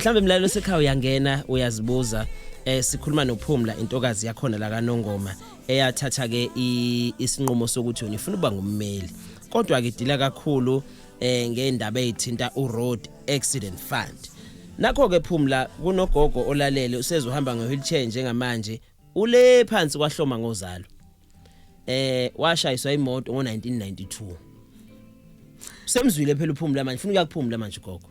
mhlambe mlalelo sekhaya uyangena uyazibuza sikhuluma noPhumla intokazi yakhona la kaNongoma eyathatha ke isinqumo sokuthi wena ufuna ukuba ngummeli kodwa ke idila kakhulu ngeindaba ezithinta uRoad Accident Fund. Nakho ke Phumla kunogogo olalele usezohamba ngewheelchair njengamanje ule phansi kwahloma ngozalo. Washayiswa imoto ngo1992. Semzwile phela uPhumla manje ufuna ukuyakuphumla manje gogo.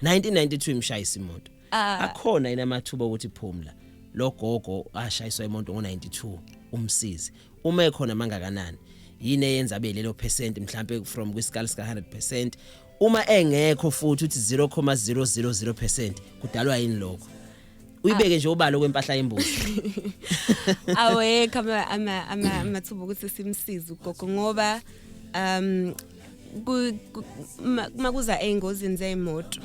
1992 imshayisa imoto. Akhona inamathuba ukuthi Phumla lo gogo ashayiswa imoto ngo92 umsizi. Uma ekhona mangakanani yini eyenza belelo percent mhlambe from kwisikali sika 100%. Uma engekho futhi uthi 0.000% kudalwa yini lokho? Uyibeke nje ubalo kwempahla yembuzi. Awekho amathuba ukuthi simsize ugogo ngoba makuza engozini zeimoto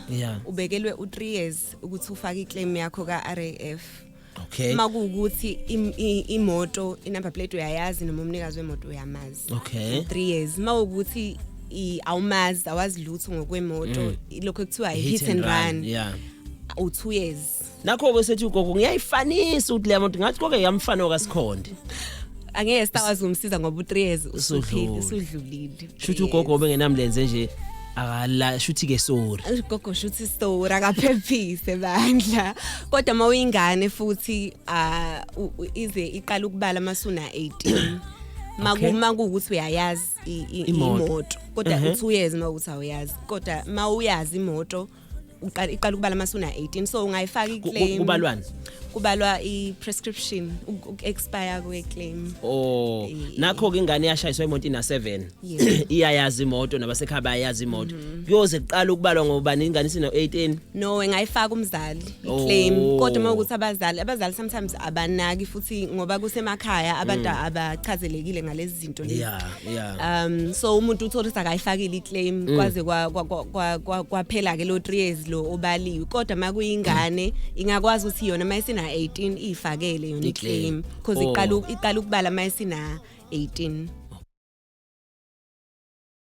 ubekelwe u3 years ukuthi ufake iclaim yakho kaRAF. Okay. Makuukuthi imoto inumber plate uyayazi noma umnikazi wemoto uyamazi. Okay. 3 years mawukuthi awumazi awazi lutho ngokwemoto lokho kuthiwa hit and run. Yeah. U2 years. Nakho ke sethi ugogo ngiyayifanisa ukuthi le moto ngathi konke yamfana okaSikhonde. Angeke sisawazi umsiza ngoba u3 years usudlulile. Shuthi ugogo bengenamlenze nje akala shuthi ke sorry. Ugogo shuthi story akaphephise bandla. Kodwa mawuyingane futhi ize iqala ukubala masuna 18. Makuukuthi uyayazi imoto. Kodwa u2 years mawukuthi awuyazi. Kodwa mawuyazi imoto iqala ukubala masuna 18 so ungayifaka iclaim. Kubalwana? Kubalwa i-prescription expire kwe-claim. Nakho ke ingane yashayiswa imoto ina7 iyayazi imoto nabasekhaya bayazi imoto kuyoze kuqala ukubalwa ngoba ingane isino 18. No engayifaka umzali iclaim kodwa mawukuthi abazali sometimes abanaki futhi ngoba kusemakhaya abantu abachazelekile ngalezi zinto lezi. So umuntu uthola ukuthi akayifakile iclaim kwaze kwaphela ke lo 3 years lo obaliwe kodwa makuyingane ingakwazi ukuthi yona mayisina 18 ifakele yona iclaim because iqala ukubala mayisina 18.